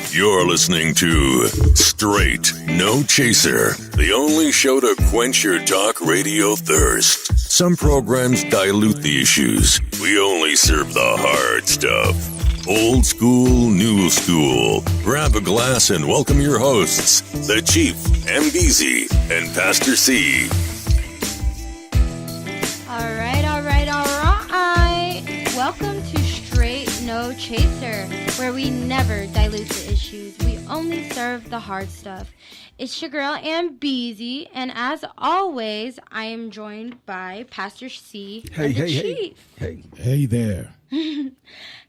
You're listening to Straight No Chaser, the only show to quench your talk radio thirst. Some programs dilute the issues. We only serve the hard stuff. Old school, new school. Grab a glass and welcome your hosts, the Chief, MBZ, and Pastor C. All right. Welcome to Straight No Chaser, where we never dilute the issues. We only serve the hard stuff. It's your girl, MBZ, and as always, I am joined by Pastor C and the Chief. Hey there.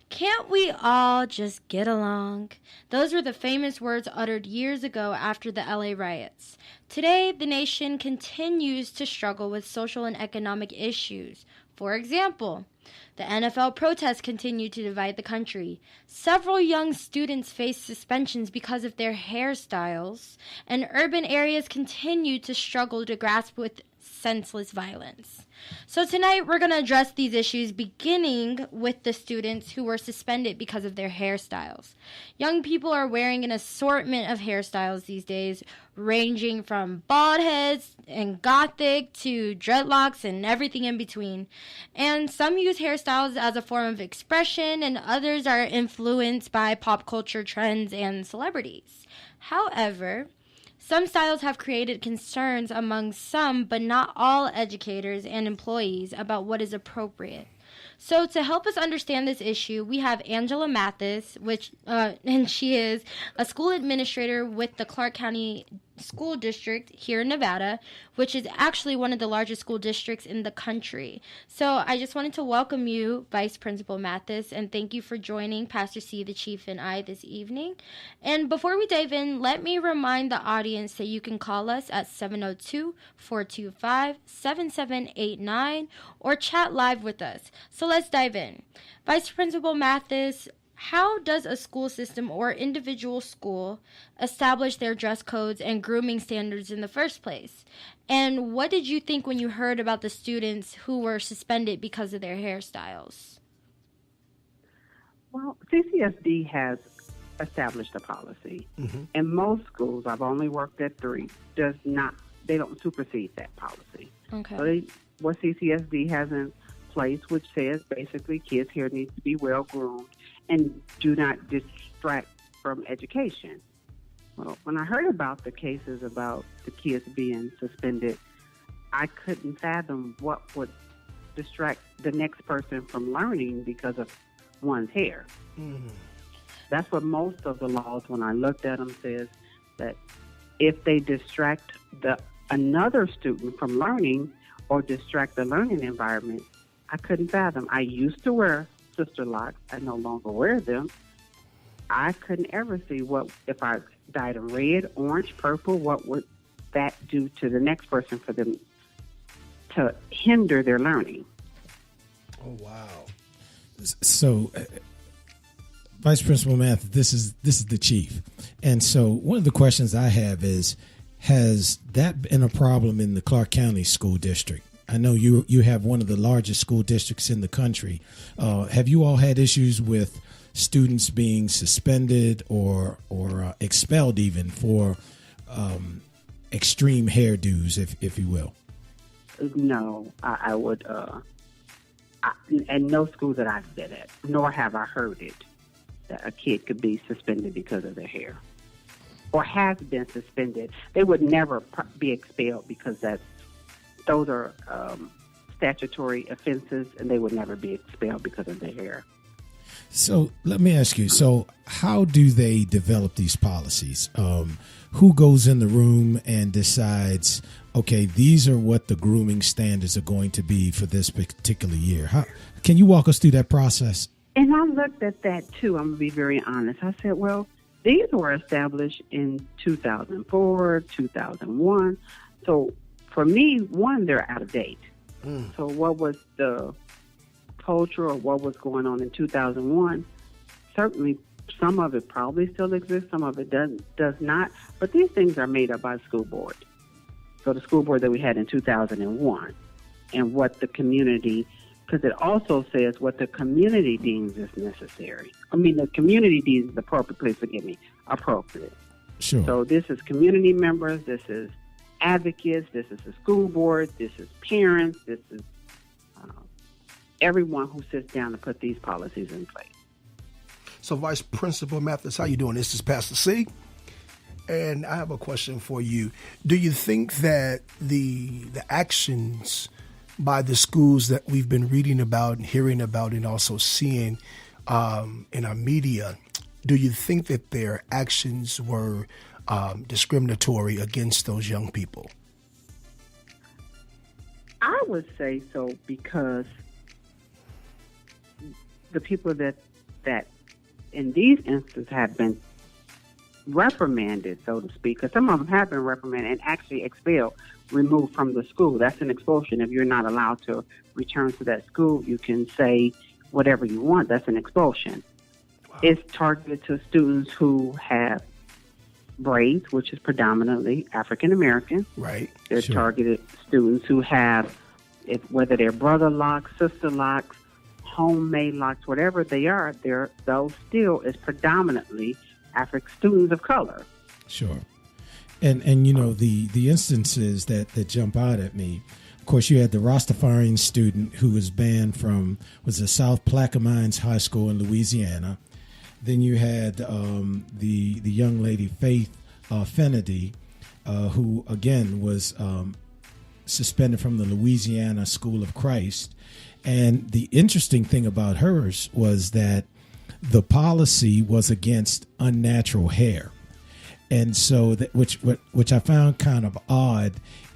Can't we all just get along? Those were the famous words uttered years ago after the LA riots. Today, the nation continues to struggle with social and economic issues. For example, the NFL protests continue to divide the country. Several young students face suspensions because of their hairstyles, and urban areas continue to struggle to grasp with senseless violence. So tonight we're going to address these issues, beginning with the students who were suspended because of their hairstyles. Young people are wearing an assortment of hairstyles these days, ranging from bald heads and gothic to dreadlocks and everything in between. And some use hairstyles as a form of expression, and others are influenced by pop culture trends and celebrities. However, some styles have created concerns among some, but not all, educators and employees about what is appropriate. So to help us understand this issue, we have Angela Mathis, and she is a school administrator with the Clark County School District here in Nevada, which is actually one of the largest school districts in the country. So I just wanted to welcome you, Vice Principal Mathis, and thank you for joining Pastor C, the Chief, and I this evening. And before we dive in, let me remind the audience that you can call us at 702-425-7789 or chat live with us. So let's dive in. Vice Principal Mathis, how does a school system or individual school establish their dress codes and grooming standards in the first place? And what did you think when you heard about the students who were suspended because of their hairstyles? Well, CCSD has established a policy. And most schools, I've only worked at 3, they don't supersede that policy. Okay. So what CCSD has in place, which says basically kids here need to be well groomed and do not distract from education. Well, when I heard about the cases about the kids being suspended, I couldn't fathom what would distract the next person from learning because of one's hair. That's what most of the laws, when I looked at them, says that if they distract another student from learning or distract the learning environment, I couldn't fathom. I used to wear sister locks. I no longer wear them. I couldn't ever see what, if I dyed them red, orange, purple, what would that do to the next person for them to hinder their learning. Oh, wow. So, Vice Principal Math, this is the Chief. And so one of the questions I have is, has that been a problem in the Clark County School District? I know you have one of the largest school districts in the country. Have you all had issues with students being suspended or expelled even for extreme hairdos, if you will? No, I would, and no school that I've been at, nor have I heard it, that a kid could be suspended because of their hair or has been suspended. They would never be expelled because those are statutory offenses, and they would never be expelled because of their hair. So let me ask you, so how do they develop these policies? Who goes in the room and decides, okay, these are what the grooming standards are going to be for this particular year? Can you walk us through that process? And I looked at that, too. I'm going to be very honest. I said, well, these were established in 2004, 2001. So for me, one, they're out of date. So what was the culture or what was going on in 2001? Certainly, some of it probably still exists. Some of it does not. But these things are made up by the school board. So the school board that we had in 2001 and what the community, because it also says what the community deems is necessary. I mean, the community deems is the appropriate, please forgive me, appropriate. Sure. So this is community members, this is advocates, this is the school board, this is parents, this is everyone who sits down to put these policies in place. So, Vice Principal Mathis, how you doing? This is Pastor C, and I have a question for you. Do you think that the actions by the schools that we've been reading about and hearing about and also seeing in our media, do you think that their actions were discriminatory against those young people? I would say so, because the people that in these instances have been reprimanded, so to speak, because some of them have been reprimanded and actually expelled, removed from the school. That's an expulsion. If you're not allowed to return to that school, you can say whatever you want. That's an expulsion. Wow. It's targeted to students who have braids, which is predominantly African American. Right. They're targeted students who have, whether they're brother locks, sister locks, homemade locks, whatever they are, those still is predominantly African students of color. Sure. And you know, the instances that jump out at me, of course, you had the Rastafarian student who was banned from, was it South Plaquemines High School in Louisiana. Then you had the young lady, Faith Fennedy, who, again, was suspended from the Louisiana School of Christ. And the interesting thing about hers was that the policy was against unnatural hair. And so that which I found kind of odd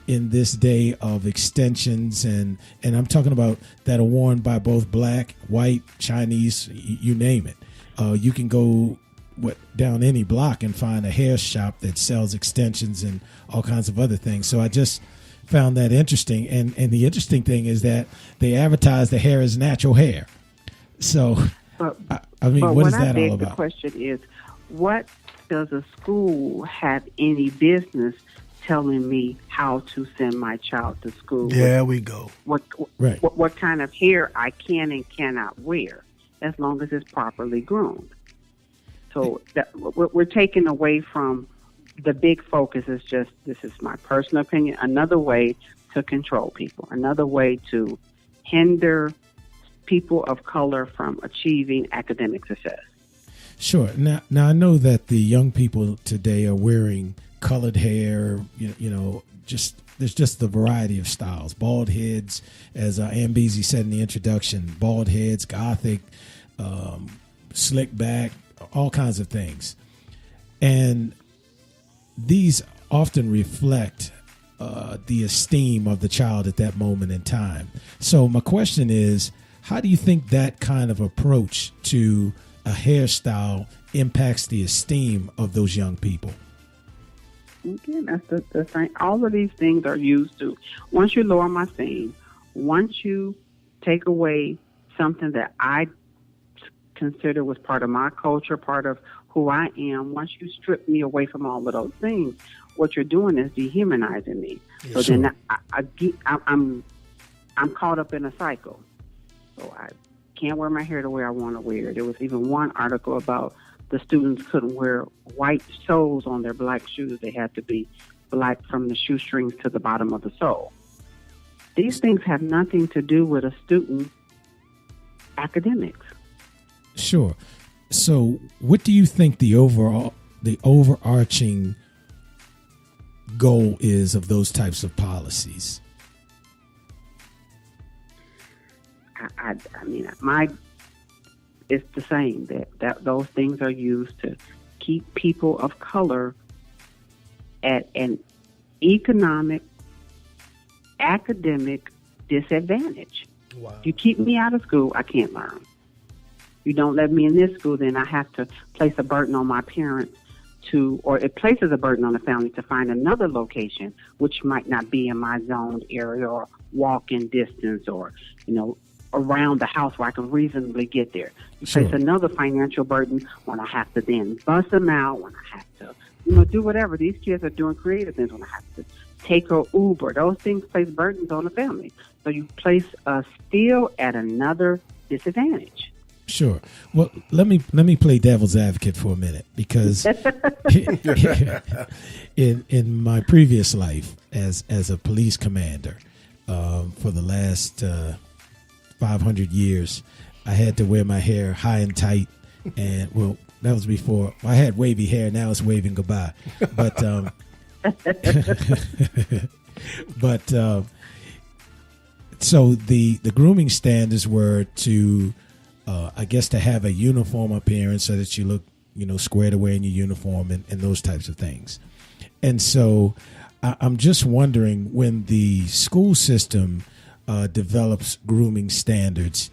in this day of extensions, and I'm talking about that are worn by both black, white, Chinese, you name it. You can go down any block and find a hair shop that sells extensions and all kinds of other things. So I just found that interesting. And the interesting thing is that they advertise the hair as natural hair. So, I mean, what is that all about? The question is, what does a school have any business telling me how to send my child to school? There we go. What kind of hair I can and cannot wear, as long as it's properly groomed. So we're taking away from the big focus is just, this is my personal opinion, another way to control people, another way to hinder people of color from achieving academic success. Sure. Now I know that the young people today are wearing colored hair, you know, there's just the variety of styles. Bald heads, as Ambezi said in the introduction, bald heads, gothic, slick back, all kinds of things. And these often reflect the esteem of the child at that moment in time. So my question is, how do you think that kind of approach to a hairstyle impacts the esteem of those young people? Again, that's the thing. All of these things are used to, once you lower my fame, once you take away something that I consider was part of my culture, part of who I am, once you strip me away from all of those things, what you're doing is dehumanizing me. Yeah, so sure. then I'm caught up in a cycle. So I can't wear my hair the way I want to wear it. There was even one article about the students couldn't wear white soles on their black shoes. They had to be black from the shoestrings to the bottom of the sole. These things have nothing to do with a student's academics. Sure. So what do you think the overarching goal is of those types of policies? I mean, it's the same, that those things are used to keep people of color at an economic, academic disadvantage. Wow. You keep me out of school, I can't learn. You don't let me in this school, then I have to place a burden on my parents or it places a burden on the family to find another location, which might not be in my zoned area or walk-in distance or, around the house where I can reasonably get there. You Sure. place another financial burden when I have to then bus them out, when I have to, do whatever. These kids are doing creative things when I have to take a Uber. Those things place burdens on the family. So you place us still at another disadvantage. Sure. Well, let me play devil's advocate for a minute, because in my previous life as a police commander, for the last 500 years, I had to wear my hair high and tight, and well, that was before I had wavy hair. Now it's waving goodbye, but so the grooming standards were to, I guess, to have a uniform appearance so that you look, squared away in your uniform and those types of things. And so I'm just wondering, when the school system develops grooming standards,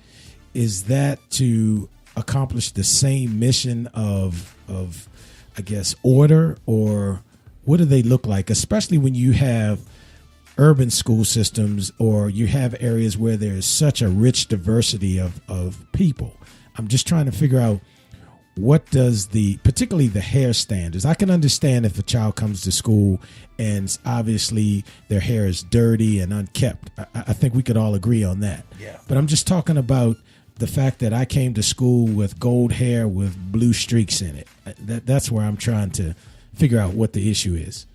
is that to accomplish the same mission of I guess, order, or what do they look like, especially when you have urban school systems, or you have areas where there's such a rich diversity of people? I'm just trying to figure out, what does particularly the hair standards. I can understand if a child comes to school and obviously their hair is dirty and unkept. I think we could all agree on that. Yeah. But I'm just talking about the fact that I came to school with gold hair with blue streaks in it. That's where I'm trying to figure out what the issue is.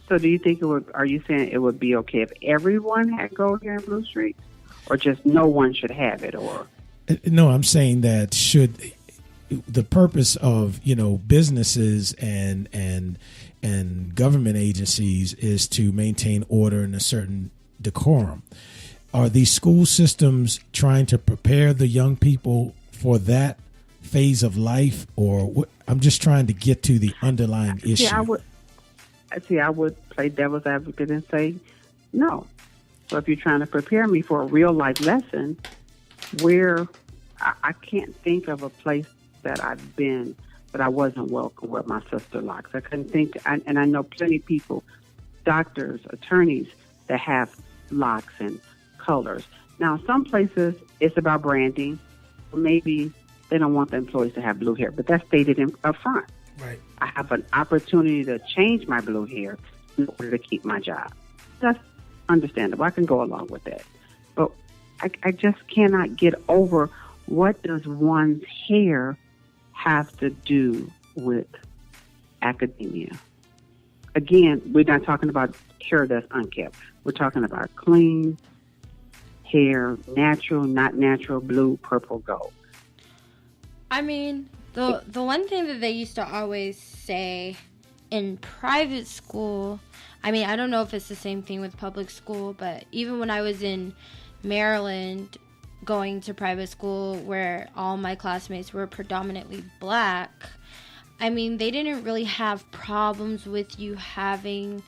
So do you think are you saying it would be okay if everyone had gold hair and blue streaks, or just no one should have it? Or no, I'm saying that the purpose of, businesses and government agencies is to maintain order and a certain decorum. Are these school systems trying to prepare the young people for that phase of life, or what? I'm just trying to get to the underlying issue. I would play devil's advocate and say no. So if you're trying to prepare me for a real life lesson, where I can't think of a place that I've been that I wasn't welcome with my sister locks. I couldn't think, and I know plenty of people, doctors, attorneys, that have locks and colors. Now, some places it's about branding. Maybe they don't want the employees to have blue hair, but that's stated up front. Right. I have an opportunity to change my blue hair in order to keep my job. That's understandable. I can go along with that. But I just cannot get over, what does one's hair have to do with academia? Again, we're not talking about hair that's unkept. We're talking about clean hair, natural, not natural, blue, purple, gold. I mean, the one thing that they used to always say in private school, I mean, I don't know if it's the same thing with public school, but even when I was in Maryland, going to private school where all my classmates were predominantly black, I mean, they didn't really have problems with you having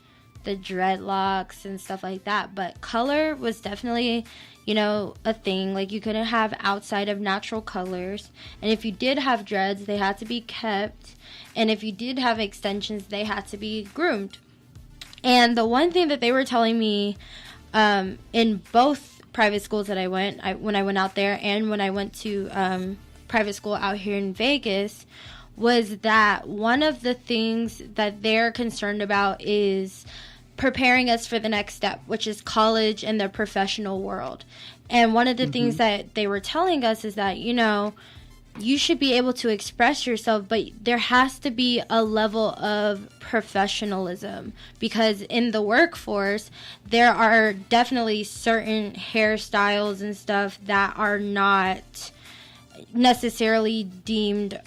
the dreadlocks and stuff like that, but color was definitely, a thing. Like, you couldn't have outside of natural colors, and if you did have dreads, they had to be kept, and if you did have extensions, they had to be groomed. And the one thing that they were telling me in both private schools that when I went out there, and when I went to private school out here in Vegas, was that one of the things that they're concerned about is preparing us for the next step, which is college and the professional world. And one of the things that they were telling us is that, you should be able to express yourself, but there has to be a level of professionalism, because in the workforce, there are definitely certain hairstyles and stuff that are not necessarily deemed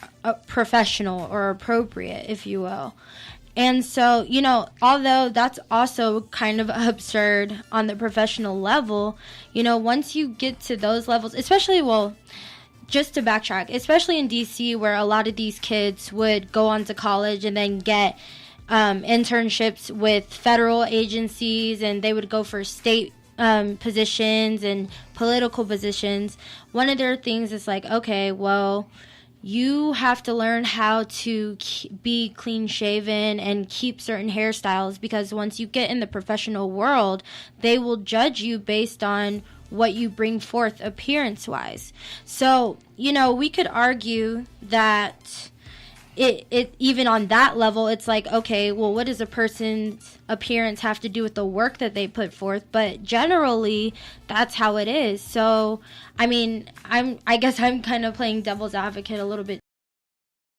professional or appropriate, if you will. And so, although that's also kind of absurd on the professional level, once you get to those levels, especially, just to backtrack, especially in DC, where a lot of these kids would go on to college and then get internships with federal agencies, and they would go for state positions and political positions. One of their things is like, okay, well, you have to learn how to be clean shaven and keep certain hairstyles, because once you get in the professional world, they will judge you based on what you bring forth appearance-wise. So, we could argue that it even on that level, it's like, okay, well, what does a person's appearance have to do with the work that they put forth? But generally, that's how it is. So, I mean, I guess I'm kind of playing devil's advocate a little bit